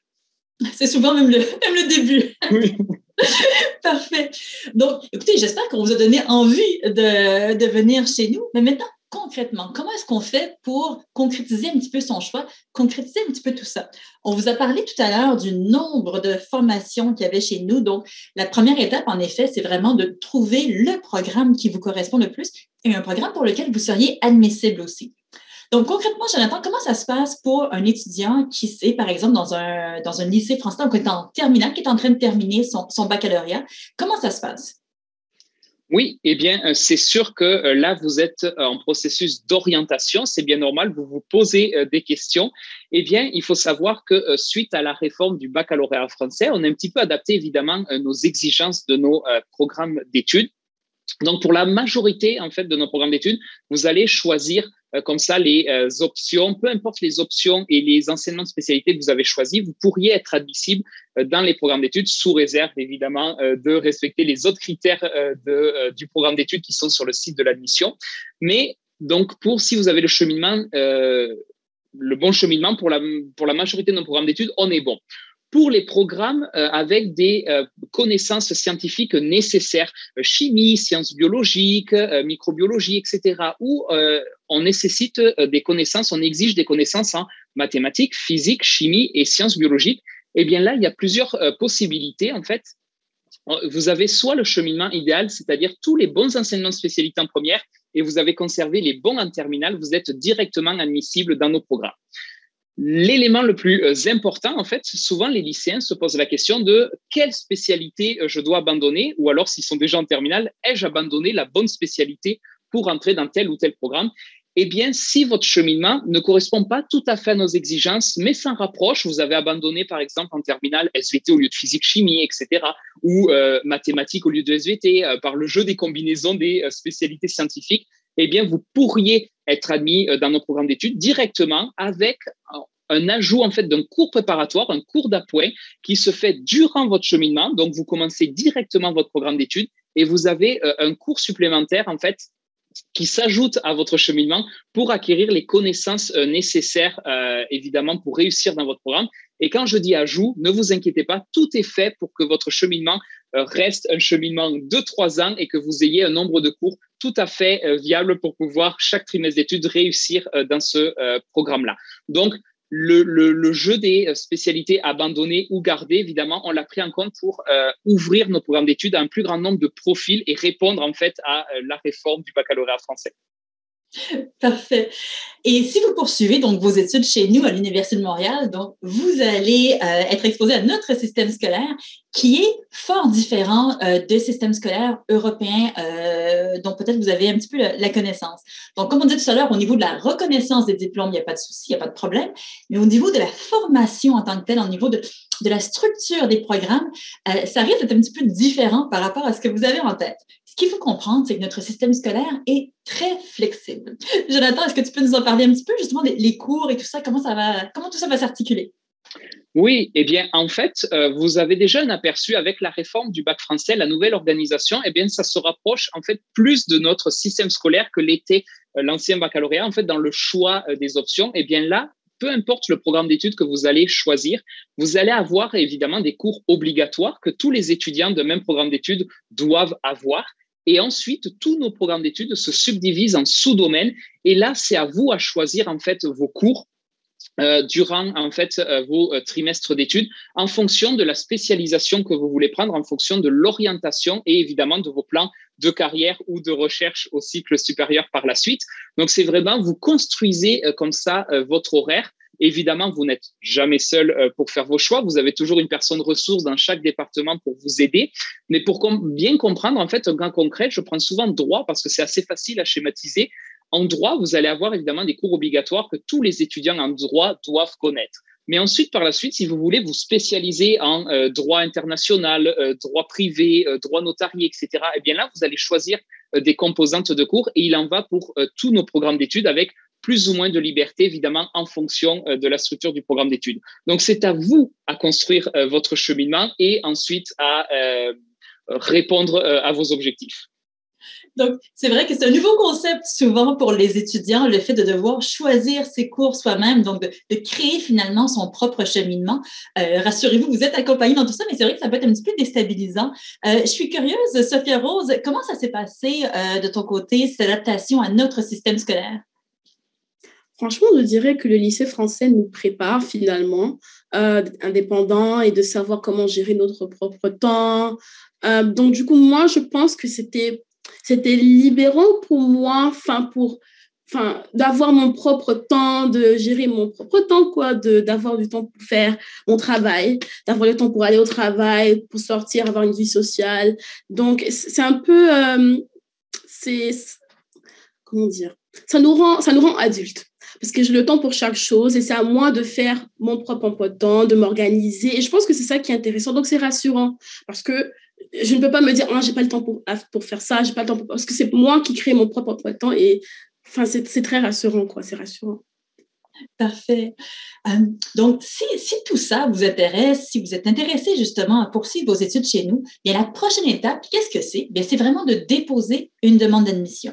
C'est souvent même le début. Oui. Parfait. Donc, écoutez, j'espère qu'on vous a donné envie de venir chez nous. Mais maintenant, concrètement, comment est-ce qu'on fait pour concrétiser un petit peu son choix, concrétiser un petit peu tout ça? On vous a parlé tout à l'heure du nombre de formations qu'il y avait chez nous. Donc, la première étape, en effet, c'est vraiment de trouver le programme qui vous correspond le plus et un programme pour lequel vous seriez admissible aussi. Donc, concrètement, Jonathan, comment ça se passe pour un étudiant qui est, par exemple, dans un lycée français, qui est en terminale, qui est en train de terminer son baccalauréat? Comment ça se passe? Oui, eh bien, c'est sûr que là, vous êtes en processus d'orientation. C'est bien normal, vous vous posez des questions. Eh bien, il faut savoir que suite à la réforme du baccalauréat français, on a un petit peu adapté, évidemment, nos exigences de nos programmes d'études. Donc, pour la majorité, en fait, de nos programmes d'études, vous allez choisir comme ça les options, peu importe les options et les enseignements de spécialité que vous avez choisis, vous pourriez être admissible dans les programmes d'études sous réserve, évidemment, de respecter les autres critères du programme d'études qui sont sur le site de l'admission. Mais donc, si vous avez le cheminement, le bon cheminement pour la majorité de nos programmes d'études, on est bon. Pour les programmes avec des connaissances scientifiques nécessaires, chimie, sciences biologiques, microbiologie, etc., où on nécessite des connaissances, on exige des connaissances en mathématiques, physique, chimie et sciences biologiques, eh bien là, il y a plusieurs possibilités, en fait. Vous avez soit le cheminement idéal, c'est-à-dire tous les bons enseignements de spécialité en première, et vous avez conservé les bons en terminale, vous êtes directement admissible dans nos programmes. L'élément le plus important, en fait, souvent les lycéens se posent la question de quelle spécialité je dois abandonner, ou alors s'ils sont déjà en terminale, ai-je abandonné la bonne spécialité pour entrer dans tel ou tel programme? Eh bien, si votre cheminement ne correspond pas tout à fait à nos exigences, mais s'en rapproche, vous avez abandonné, par exemple, en terminale SVT au lieu de physique-chimie, etc., ou mathématiques au lieu de SVT, par le jeu des combinaisons des spécialités scientifiques, eh bien, vous pourriez être admis dans nos programmes d'études directement avec un ajout en fait d'un cours préparatoire, un cours d'appoint qui se fait durant votre cheminement. Donc, vous commencez directement votre programme d'études et vous avez un cours supplémentaire en fait qui s'ajoute à votre cheminement pour acquérir les connaissances nécessaires, évidemment, pour réussir dans votre programme. Et quand je dis ajout, ne vous inquiétez pas, tout est fait pour que votre cheminement reste un cheminement de 3 ans et que vous ayez un nombre de cours tout à fait viable pour pouvoir, chaque trimestre d'études, réussir dans ce programme-là. Donc, le jeu des spécialités abandonnées ou gardées, évidemment, on l'a pris en compte pour ouvrir nos programmes d'études à un plus grand nombre de profils et répondre en fait à la réforme du baccalauréat français. Parfait. Et si vous poursuivez donc vos études chez nous à l'Université de Montréal, donc vous allez être exposé à notre système scolaire qui est fort différent des systèmes scolaires européens dont peut-être vous avez un petit peu la connaissance. Donc, comme on dit tout à l'heure, au niveau de la reconnaissance des diplômes, il n'y a pas de souci, il n'y a pas de problème. Mais au niveau de la formation en tant que telle, au niveau de la structure des programmes, ça risque d'être un petit peu différent par rapport à ce que vous avez en tête. Ce qu'il faut comprendre, c'est que notre système scolaire est très flexible. Jonathan, est-ce que tu peux nous en parler un petit peu, justement, les cours et tout ça, comment tout ça va s'articuler? Oui, eh bien, en fait, vous avez déjà un aperçu avec la réforme du bac français, la nouvelle organisation, eh bien, ça se rapproche en fait plus de notre système scolaire que l'était l'ancien baccalauréat. En fait, dans le choix des options, eh bien là, peu importe le programme d'études que vous allez choisir, vous allez avoir évidemment des cours obligatoires que tous les étudiants de même programme d'études doivent avoir. Et ensuite, tous nos programmes d'études se subdivisent en sous-domaines. Et là, c'est à vous à choisir en fait vos cours durant en fait vos trimestres d'études en fonction de la spécialisation que vous voulez prendre, en fonction de l'orientation et évidemment de vos plans de carrière ou de recherche au cycle supérieur par la suite. Donc, c'est vraiment, vous construisez comme ça votre horaire. Évidemment, vous n'êtes jamais seul pour faire vos choix. Vous avez toujours une personne ressource dans chaque département pour vous aider. Mais pour bien comprendre, en fait, un cas concret, je prends souvent droit parce que c'est assez facile à schématiser. En droit, vous allez avoir évidemment des cours obligatoires que tous les étudiants en droit doivent connaître. Mais ensuite, par la suite, si vous voulez vous spécialiser en droit international, droit privé, droit notarié, etc., eh bien là, vous allez choisir des composantes de cours et il en va pour tous nos programmes d'études avec plus ou moins de liberté, évidemment, en fonction de la structure du programme d'études. Donc, c'est à vous à construire votre cheminement et ensuite à répondre à vos objectifs. Donc, c'est vrai que c'est un nouveau concept souvent pour les étudiants, le fait de devoir choisir ses cours soi-même, donc de créer finalement son propre cheminement. Rassurez-vous, vous êtes accompagné dans tout ça, mais c'est vrai que ça peut être un petit peu déstabilisant. Je suis curieuse, Sophia Rose, comment ça s'est passé de ton côté, cette adaptation à notre système scolaire? Franchement, je dirais que le lycée français nous prépare finalement indépendants et de savoir comment gérer notre propre temps. Donc, du coup, moi, je pense que c'était libérant pour moi, d'avoir mon propre temps, de gérer mon propre temps, quoi, d'avoir du temps pour faire mon travail, d'avoir le temps pour aller au travail, pour sortir, avoir une vie sociale. Donc, c'est un peu, comment dire, ça nous rend adultes. Parce que j'ai le temps pour chaque chose et c'est à moi de faire mon propre emploi de temps, de m'organiser. Et je pense que c'est ça qui est intéressant. Donc, c'est rassurant parce que je ne peux pas me dire, j'ai pas le temps pour faire ça, j'ai pas le temps parce que c'est moi qui crée mon propre emploi de temps et c'est très rassurant, quoi. C'est rassurant. Parfait. Donc, si tout ça vous intéresse, si vous êtes intéressé justement à poursuivre vos études chez nous, bien la prochaine étape, qu'est-ce que c'est? Bien, c'est vraiment de déposer une demande d'admission.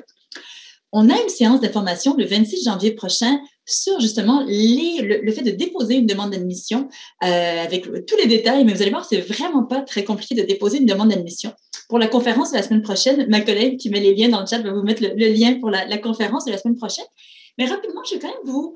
On a une séance d'information le 26 janvier prochain sur justement le fait de déposer une demande d'admission avec tous les détails, mais vous allez voir, c'est vraiment pas très compliqué de déposer une demande d'admission. Pour la conférence de la semaine prochaine, ma collègue qui met les liens dans le chat va vous mettre le lien pour la conférence de la semaine prochaine. Mais rapidement, je vais quand même vous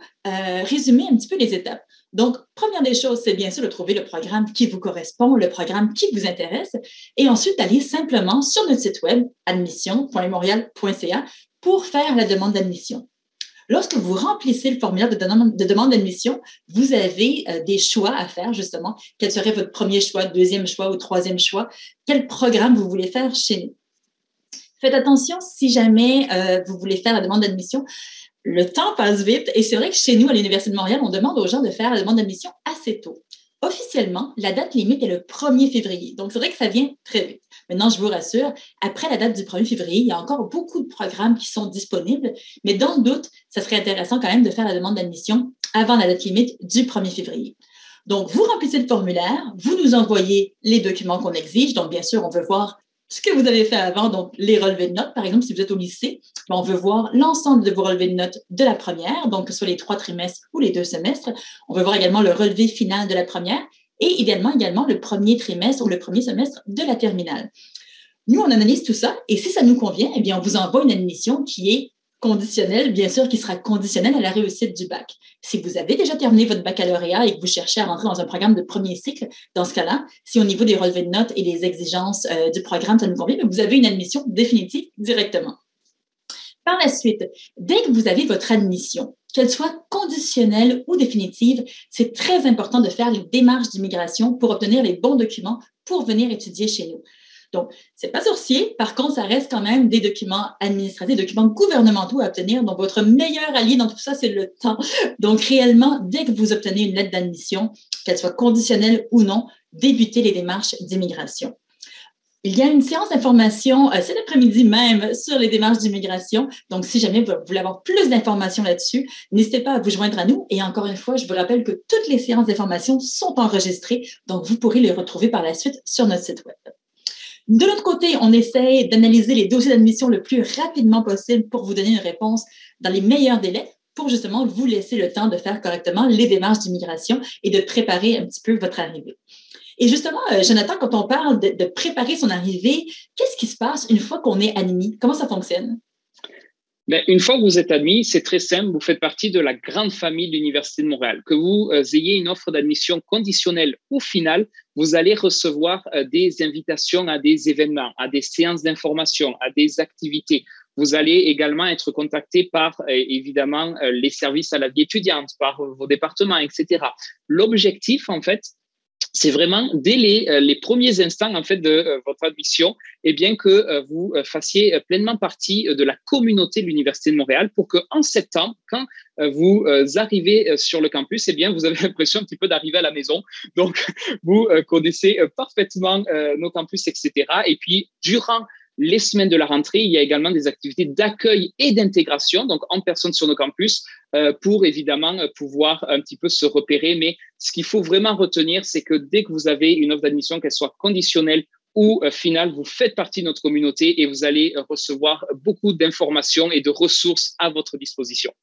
résumer un petit peu les étapes. Donc, première des choses, c'est bien sûr de trouver le programme qui vous correspond, le programme qui vous intéresse, et ensuite d'aller simplement sur notre site web admission.montréal.ca pour faire la demande d'admission. Lorsque vous remplissez le formulaire de demande d'admission, vous avez des choix à faire, justement. Quel serait votre premier choix, deuxième choix ou troisième choix? Quel programme vous voulez faire chez nous? Faites attention si jamais vous voulez faire la demande d'admission. Le temps passe vite et c'est vrai que chez nous, à l'Université de Montréal, on demande aux gens de faire la demande d'admission assez tôt. Officiellement, la date limite est le 1er février. Donc, c'est vrai que ça vient très vite. Maintenant, je vous rassure, après la date du 1er février, il y a encore beaucoup de programmes qui sont disponibles, mais dans le doute, ça serait intéressant quand même de faire la demande d'admission avant la date limite du 1er février. Donc, vous remplissez le formulaire, vous nous envoyez les documents qu'on exige. Donc, bien sûr, on veut voir ce que vous avez fait avant, donc les relevés de notes. Par exemple, si vous êtes au lycée, on veut voir l'ensemble de vos relevés de notes de la première, donc que ce soit les 3 trimestres ou les 2 semestres. On veut voir également le relevé final de la première et idéalement également le premier trimestre ou le premier semestre de la terminale. Nous, on analyse tout ça et si ça nous convient, eh bien, on vous envoie une admission qui est conditionnelle, bien sûr, qui sera conditionnelle à la réussite du bac. Si vous avez déjà terminé votre baccalauréat et que vous cherchez à rentrer dans un programme de premier cycle, dans ce cas-là, si au niveau des relevés de notes et des exigences du programme, ça nous convient, vous avez une admission définitive directement. Par la suite, dès que vous avez votre admission, qu'elle soit conditionnelle ou définitive, c'est très important de faire les démarches d'immigration pour obtenir les bons documents pour venir étudier chez nous. Donc, ce n'est pas sorcier. Par contre, ça reste quand même des documents administratifs, des documents gouvernementaux à obtenir. Donc, votre meilleur allié dans tout ça, c'est le temps. Donc, réellement, dès que vous obtenez une lettre d'admission, qu'elle soit conditionnelle ou non, débutez les démarches d'immigration. Il y a une séance d'information cet après-midi même sur les démarches d'immigration. Donc, si jamais vous voulez avoir plus d'informations là-dessus, n'hésitez pas à vous joindre à nous. Et encore une fois, je vous rappelle que toutes les séances d'information sont enregistrées. Donc, vous pourrez les retrouver par la suite sur notre site web. De l'autre côté, on essaie d'analyser les dossiers d'admission le plus rapidement possible pour vous donner une réponse dans les meilleurs délais pour justement vous laisser le temps de faire correctement les démarches d'immigration et de préparer un petit peu votre arrivée. Et justement, Jonathan, quand on parle de préparer son arrivée, qu'est-ce qui se passe une fois qu'on est admis? Comment ça fonctionne? Ben, une fois que vous êtes admis, c'est très simple, vous faites partie de la grande famille de l'Université de Montréal. Que vous ayez une offre d'admission conditionnelle ou finale, vous allez recevoir des invitations à des événements, à des séances d'information, à des activités. Vous allez également être contacté par, évidemment, les services à la vie étudiante, par vos départements, etc. L'objectif, en fait, c'est vraiment dès les premiers instants en fait de votre admission, eh bien que vous fassiez pleinement partie de la communauté de l'Université de Montréal pour que en septembre, quand vous arrivez sur le campus, eh bien vous avez l'impression un petit peu d'arriver à la maison. Donc vous connaissez parfaitement nos campus, etc. Et puis durant les semaines de la rentrée, il y a également des activités d'accueil et d'intégration, donc en personne sur nos campus, pour évidemment pouvoir un petit peu se repérer. Mais ce qu'il faut vraiment retenir, c'est que dès que vous avez une offre d'admission, qu'elle soit conditionnelle ou finale, vous faites partie de notre communauté et vous allez recevoir beaucoup d'informations et de ressources à votre disposition.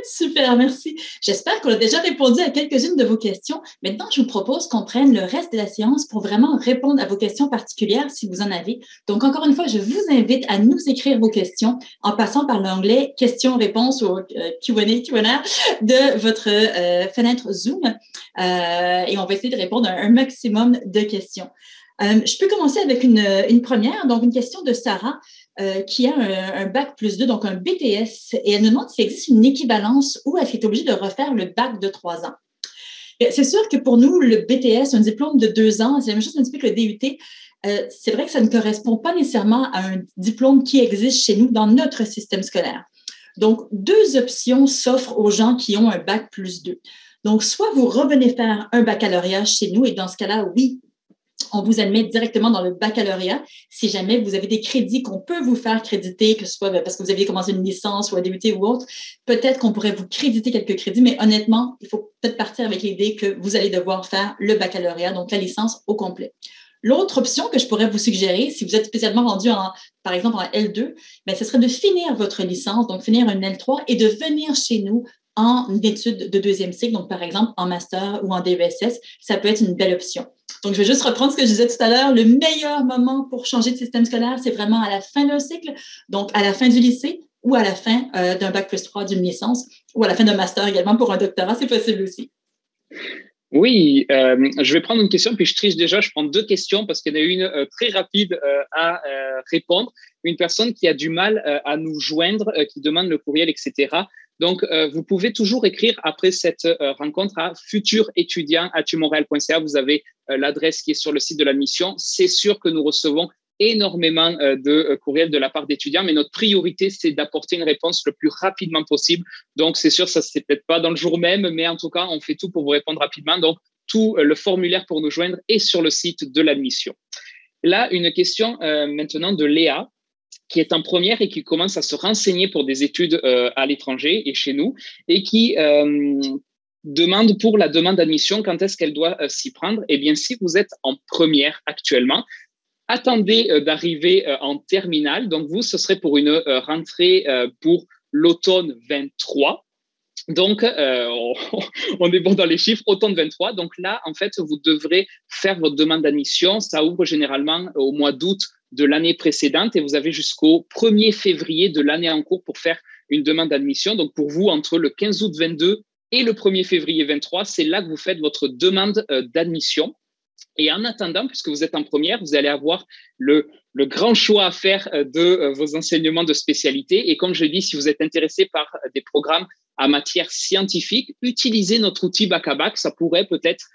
Super, merci. J'espère qu'on a déjà répondu à quelques-unes de vos questions. Maintenant, je vous propose qu'on prenne le reste de la séance pour vraiment répondre à vos questions particulières si vous en avez. Donc, encore une fois, je vous invite à nous écrire vos questions en passant par l'onglet questions-réponses ou Q&A de votre fenêtre Zoom. Et on va essayer de répondre à un maximum de questions. Je peux commencer avec une première, donc une question de Sarah. Qui a un bac plus 2, donc un BTS, et elle nous demande s'il existe une équivalence ou est-ce qu'elle est obligée de refaire le bac de 3 ans. Et c'est sûr que pour nous, le BTS, un diplôme de 2 ans, c'est la même chose un petit peu que le DUT. C'est vrai que ça ne correspond pas nécessairement à un diplôme qui existe chez nous dans notre système scolaire. Donc, 2 options s'offrent aux gens qui ont un bac plus 2. Donc, soit vous revenez faire un baccalauréat chez nous, et dans ce cas-là, oui, on vous admet directement dans le baccalauréat si jamais vous avez des crédits qu'on peut vous faire créditer, que ce soit parce que vous aviez commencé une licence ou un DUT ou autre. Peut-être qu'on pourrait vous créditer quelques crédits, mais honnêtement, il faut peut-être partir avec l'idée que vous allez devoir faire le baccalauréat, donc la licence au complet. L'autre option que je pourrais vous suggérer, si vous êtes spécialement rendu par exemple en L2, bien, ce serait de finir votre licence, donc finir un L3 et de venir chez nous en études de 2e cycle, donc par exemple en master ou en DESS. Ça peut être une belle option. Donc, je vais juste reprendre ce que je disais tout à l'heure. Le meilleur moment pour changer de système scolaire, c'est vraiment à la fin d'un cycle, donc à la fin du lycée ou à la fin d'un bac plus 3 d'une licence ou à la fin d'un master également pour un doctorat, c'est possible aussi. Oui, je vais prendre une question, puis je triche déjà, je prends 2 questions parce qu'il y en a une très rapide à répondre. Une personne qui a du mal à nous joindre, qui demande le courriel, etc. Donc, vous pouvez toujours écrire après cette rencontre à futurétudiant@umontréal.ca. Vous avez l'adresse qui est sur le site de l'admission. C'est sûr que nous recevons énormément de courriels de la part d'étudiants, mais notre priorité, c'est d'apporter une réponse le plus rapidement possible. Donc, c'est sûr, ça ne se fait peut-être pas dans le jour même, mais en tout cas, on fait tout pour vous répondre rapidement. Donc, tout le formulaire pour nous joindre est sur le site de l'admission. Là, une question maintenant de Léa, qui est en première et qui commence à se renseigner pour des études à l'étranger et chez nous, et qui demande pour la demande d'admission, quand est-ce qu'elle doit s'y prendre? Eh bien, si vous êtes en première actuellement, attendez d'arriver en terminale. Donc, vous, ce serait pour une rentrée pour l'automne 23. Donc, on est bon dans les chiffres, automne 23. Donc là, en fait, vous devrez faire votre demande d'admission. Ça ouvre généralement au mois d'août de l'année précédente et vous avez jusqu'au 1er février de l'année en cours pour faire une demande d'admission. Donc, pour vous, entre le 15 août 22 et le 1er février 23, c'est là que vous faites votre demande d'admission. Et en attendant, puisque vous êtes en première, vous allez avoir le grand choix à faire de vos enseignements de spécialité. Et comme je dis, si vous êtes intéressé par des programmes à matière scientifique, utilisez notre outil Bac à Bac. Ça pourrait peut-être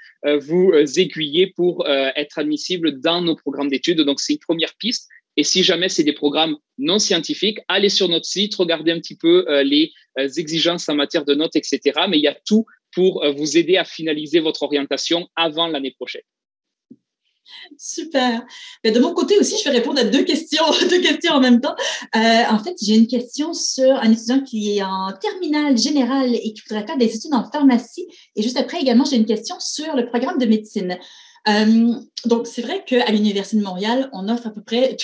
vous aiguiller pour être admissible dans nos programmes d'études. Donc, c'est une première piste. Et si jamais c'est des programmes non scientifiques, allez sur notre site, regardez un petit peu les exigences en matière de notes, etc. Mais il y a tout pour vous aider à finaliser votre orientation avant l'année prochaine. Super. Mais de mon côté aussi, je vais répondre à deux questions, deux questions en même temps. En fait, j'ai une question sur un étudiant qui est en terminale générale et qui voudrait faire des études en pharmacie. Et juste après, également, j'ai une question sur le programme de médecine. Donc, c'est vrai qu'à l'Université de Montréal, on offre à peu près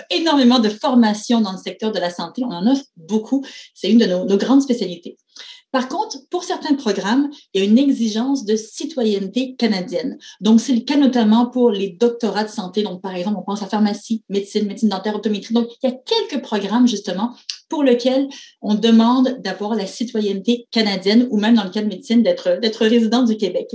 énormément de formations dans le secteur de la santé. On en offre beaucoup. C'est une de nos grandes spécialités. Par contre, pour certains programmes, il y a une exigence de citoyenneté canadienne. Donc, c'est le cas notamment pour les doctorats de santé. Donc, par exemple, on pense à pharmacie, médecine dentaire, optométrie. Donc, il y a quelques programmes, justement, pour lesquels on demande d'avoir la citoyenneté canadienne ou même, dans le cas de médecine, d'être résident du Québec.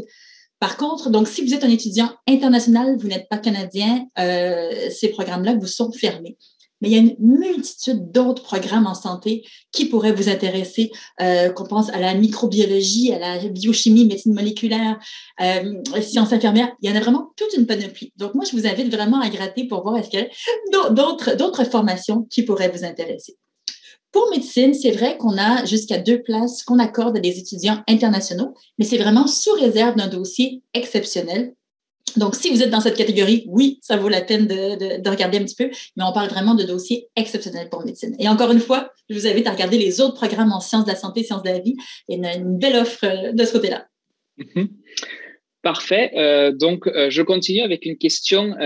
Par contre, donc, si vous êtes un étudiant international, vous n'êtes pas canadien, ces programmes-là vous sont fermés. Mais il y a une multitude d'autres programmes en santé qui pourraient vous intéresser, qu'on pense à la microbiologie, à la biochimie, médecine moléculaire, sciences infirmières. Il y en a vraiment toute une panoplie. Donc, moi, je vous invite vraiment à gratter pour voir est-ce qu'il y a d'autres formations qui pourraient vous intéresser. Pour médecine, c'est vrai qu'on a jusqu'à 2 places qu'on accorde à des étudiants internationaux, mais c'est vraiment sous réserve d'un dossier exceptionnel. Donc, si vous êtes dans cette catégorie, oui, ça vaut la peine de regarder un petit peu, mais on parle vraiment de dossiers exceptionnels pour médecine. Et encore une fois, je vous invite à regarder les autres programmes en sciences de la santé, sciences de la vie. Il y a une belle offre de ce côté-là. Mm-hmm. Parfait. Donc, je continue avec une question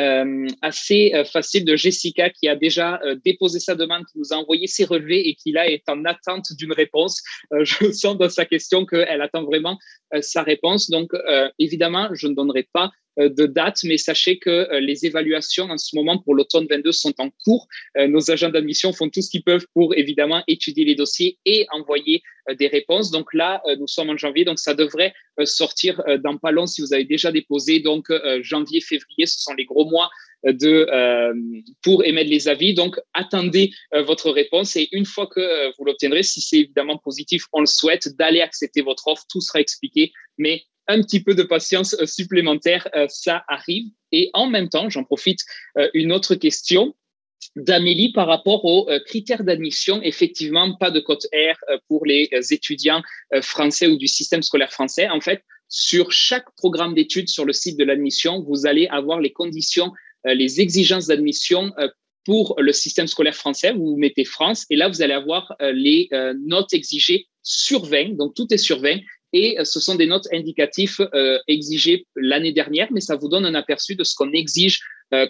assez facile de Jessica qui a déjà déposé sa demande, qui nous a envoyé ses relevés et qui là est en attente d'une réponse. Je sens dans sa question qu'elle attend vraiment sa réponse. Donc, évidemment, je ne donnerai pas de date, mais sachez que les évaluations en ce moment pour l'automne 22 sont en cours. Nos agents d'admission font tout ce qu'ils peuvent pour évidemment étudier les dossiers et envoyer des réponses. Donc là, nous sommes en janvier, donc ça devrait sortir dans pas long si vous avez déjà déposé. Donc janvier, février, ce sont les gros mois pour émettre les avis. Donc attendez votre réponse et une fois que vous l'obtiendrez, si c'est évidemment positif, on le souhaite, d'aller accepter votre offre. Tout sera expliqué, mais un petit peu de patience supplémentaire, ça arrive. Et en même temps, j'en profite, une autre question d'Amélie par rapport aux critères d'admission. Effectivement, pas de cote R pour les étudiants français ou du système scolaire français. En fait, sur chaque programme d'études sur le site de l'admission, vous allez avoir les conditions, les exigences d'admission pour le système scolaire français. Vous mettez France et là, vous allez avoir les notes exigées sur 20. Donc, tout est sur 20. Et ce sont des notes indicatives exigées l'année dernière, mais ça vous donne un aperçu de ce qu'on exige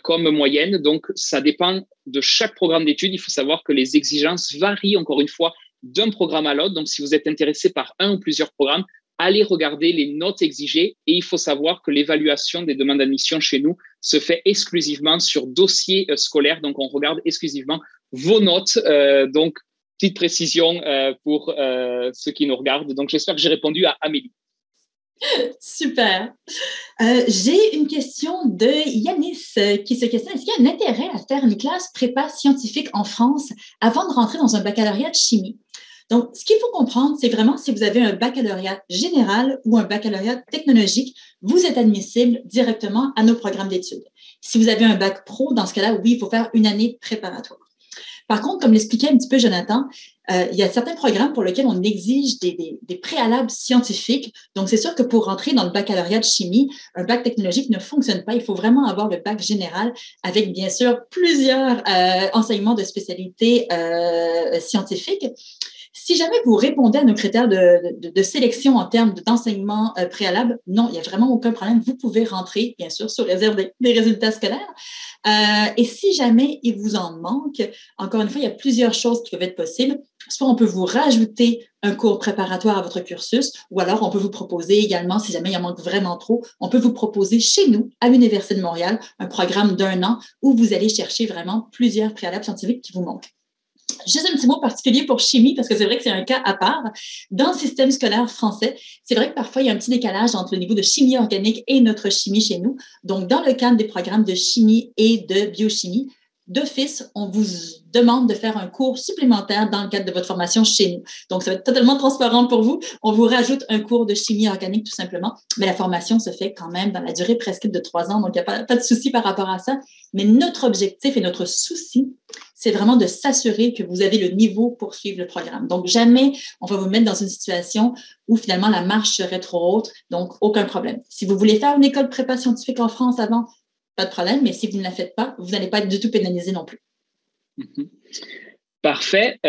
comme moyenne. Donc, ça dépend de chaque programme d'études. Il faut savoir que les exigences varient, encore une fois, d'un programme à l'autre. Donc, si vous êtes intéressé par un ou plusieurs programmes, allez regarder les notes exigées. Et il faut savoir que l'évaluation des demandes d'admission chez nous se fait exclusivement sur dossier scolaire. Donc, on regarde exclusivement vos notes. Donc, petite précision pour ceux qui nous regardent. Donc, j'espère que j'ai répondu à Amélie. Super. J'ai une question de Yanis qui se questionne, est-ce qu'il y a un intérêt à faire une classe prépa scientifique en France avant de rentrer dans un baccalauréat de chimie? Donc, ce qu'il faut comprendre, c'est vraiment si vous avez un baccalauréat général ou un baccalauréat technologique, vous êtes admissible directement à nos programmes d'études. Si vous avez un bac pro, dans ce cas-là, oui, il faut faire une année préparatoire. Par contre, comme l'expliquait un petit peu Jonathan, il y a certains programmes pour lesquels on exige des préalables scientifiques. Donc, c'est sûr que pour rentrer dans le baccalauréat de chimie, un bac technologique ne fonctionne pas. Il faut vraiment avoir le bac général avec, bien sûr, plusieurs enseignements de spécialités scientifiques. Si jamais vous répondez à nos critères de sélection en termes d'enseignement préalable, non, il n'y a vraiment aucun problème. Vous pouvez rentrer, bien sûr, sous réserve des résultats scolaires. Et si jamais il vous en manque, encore une fois, il y a plusieurs choses qui peuvent être possibles. Soit on peut vous rajouter un cours préparatoire à votre cursus, ou alors on peut vous proposer également, si jamais il en manque vraiment trop, on peut vous proposer chez nous, à l'Université de Montréal, un programme d'1 an où vous allez chercher vraiment plusieurs préalables scientifiques qui vous manquent. Juste un petit mot particulier pour chimie, parce que c'est vrai que c'est un cas à part. Dans le système scolaire français, c'est vrai que parfois, il y a un petit décalage entre le niveau de chimie organique et notre chimie chez nous. Donc, dans le cadre des programmes de chimie et de biochimie, d'office, on vous demande de faire un cours supplémentaire dans le cadre de votre formation chez nous. Donc, ça va être totalement transparent pour vous. On vous rajoute un cours de chimie organique tout simplement, mais la formation se fait quand même dans la durée presque de 3 ans, donc il n'y a pas de souci par rapport à ça. Mais notre objectif et notre souci, c'est vraiment de s'assurer que vous avez le niveau pour suivre le programme. Donc, jamais on va vous mettre dans une situation où finalement la marche serait trop haute, donc aucun problème. Si vous voulez faire une école de prépa scientifique en France avant, pas de problème, mais si vous ne la faites pas, vous n'allez pas être du tout pénalisé non plus. Parfait.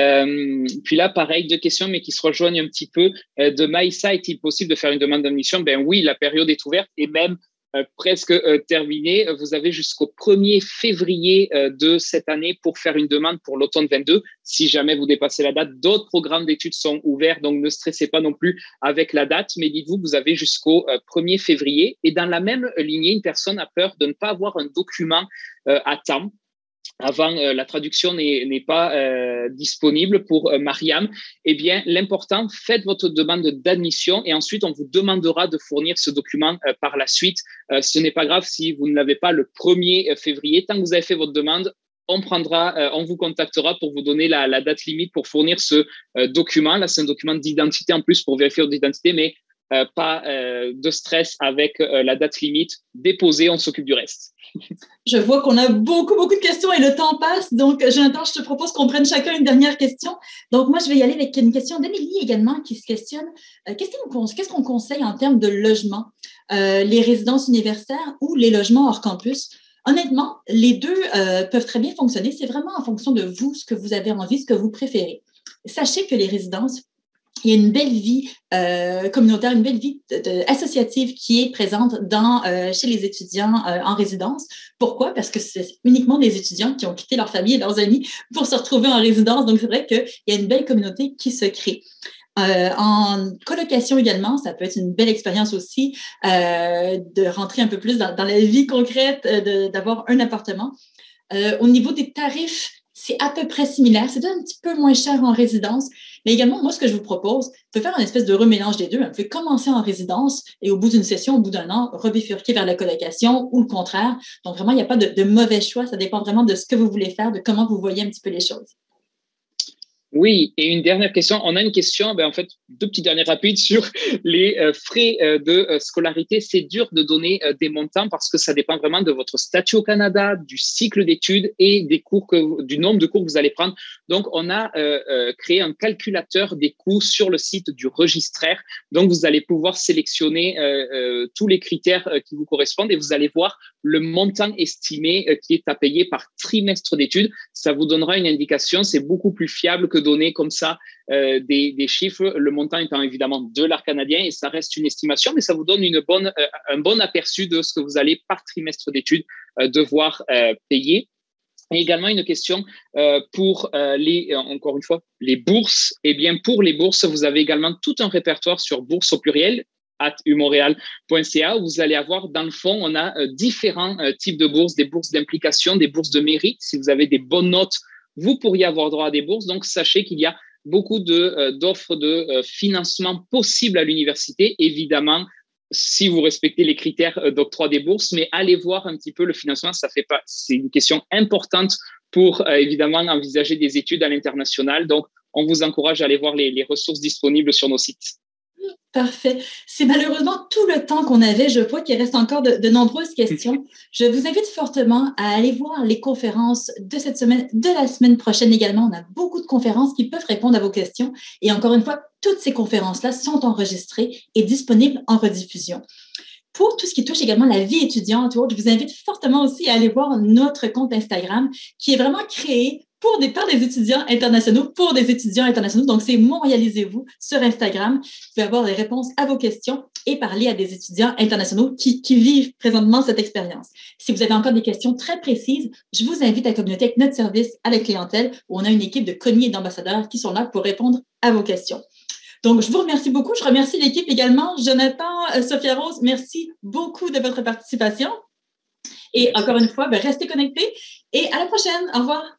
Puis là, pareil, 2 questions, mais qui se rejoignent un petit peu. De Maïssa, est-il possible de faire une demande d'admission? Ben oui, la période est ouverte et même presque terminée. Vous avez jusqu'au 1er février de cette année pour faire une demande pour l'automne 22. Si jamais vous dépassez la date, d'autres programmes d'études sont ouverts, donc ne stressez pas non plus avec la date, mais dites-vous, vous avez jusqu'au 1er février. Et dans la même lignée, une personne a peur de ne pas avoir un document à temps. Avant, la traduction n'est pas disponible pour Mariam. Eh bien, l'important, faites votre demande d'admission et ensuite, on vous demandera de fournir ce document par la suite. Ce n'est pas grave si vous ne l'avez pas le 1er février. Tant que vous avez fait votre demande, on vous contactera pour vous donner la date limite pour fournir ce document. Là, c'est un document d'identité en plus pour vérifier votre identité, mais pas de stress avec la date limite. Déposez, on s'occupe du reste. Je vois qu'on a beaucoup de questions et le temps passe. Donc, Jonathan, je te propose qu'on prenne chacun une dernière question. Donc, moi, je vais y aller avec une question d'Émilie également qui se questionne. Qu'est-ce qu'on conseille en termes de logement? Les résidences universitaires ou les logements hors campus? Honnêtement, les deux peuvent très bien fonctionner. C'est vraiment en fonction de vous, ce que vous avez envie, ce que vous préférez. Sachez que les résidences, il y a une belle vie communautaire, une belle vie associative qui est présente chez les étudiants en résidence. Pourquoi? Parce que c'est uniquement des étudiants qui ont quitté leur famille et leurs amis pour se retrouver en résidence. Donc, c'est vrai qu'il y a une belle communauté qui se crée. En colocation également, ça peut être une belle expérience aussi de rentrer un peu plus dans la vie concrète, d'avoir un appartement. Au niveau des tarifs, c'est à peu près similaire. C'est un petit peu moins cher en résidence. Mais également, moi, ce que je vous propose, vous pouvez faire une espèce de remélange des deux. Vous pouvez commencer en résidence et au bout d'une session, au bout d'un an, rebifurquer vers la colocation ou le contraire. Donc, vraiment, il n'y a pas de mauvais choix. Ça dépend vraiment de ce que vous voulez faire, de comment vous voyez un petit peu les choses. Oui, et une dernière question. On a une question, en fait, 2 petites dernières rapides sur les frais de scolarité. C'est dur de donner des montants parce que ça dépend vraiment de votre statut au Canada, du cycle d'études et du nombre de cours que vous allez prendre. Donc, on a créé un calculateur des coûts sur le site du registraire. Donc, vous allez pouvoir sélectionner tous les critères qui vous correspondent et vous allez voir le montant estimé qui est à payer par trimestre d'études. Ça vous donnera une indication. C'est beaucoup plus fiable que donner comme ça des chiffres, le montant étant évidemment $, et ça reste une estimation, mais ça vous donne un bon aperçu de ce que vous allez par trimestre d'études devoir payer. Et également une question pour encore une fois, les bourses. Eh bien, pour les bourses, vous avez également tout un répertoire sur bourse au pluriel @umontréal.ca où vous allez avoir, dans le fond, on a différents types de bourses, des bourses d'implication, des bourses de mérite. Si vous avez des bonnes notes, vous pourriez avoir droit à des bourses. Donc, sachez qu'il y a beaucoup d'offres de financement possibles à l'université. Évidemment, si vous respectez les critères d'octroi des bourses, mais allez voir un petit peu le financement. C'est une question importante pour évidemment envisager des études à l'international. Donc, on vous encourage à aller voir les ressources disponibles sur nos sites. Parfait. C'est malheureusement tout le temps qu'on avait. Je vois qu'il reste encore de nombreuses questions. Je vous invite fortement à aller voir les conférences de cette semaine, de la semaine prochaine également. On a beaucoup de conférences qui peuvent répondre à vos questions. Et encore une fois, toutes ces conférences-là sont enregistrées et disponibles en rediffusion. Pour tout ce qui touche également la vie étudiante, je vous invite fortement aussi à aller voir notre compte Instagram qui est vraiment créé par des étudiants internationaux, pour des étudiants internationaux. Donc, c'est Montréalisez-vous sur Instagram. Vous pouvez avoir des réponses à vos questions et parler à des étudiants internationaux qui vivent présentement cette expérience. Si vous avez encore des questions très précises, je vous invite à communiquer avec notre service à la clientèle où on a une équipe de commis et d'ambassadeurs qui sont là pour répondre à vos questions. Donc, je vous remercie beaucoup. Je remercie l'équipe également. Jonathan, Sophia Rose, merci beaucoup de votre participation. Et encore une fois, restez connectés et à la prochaine. Au revoir.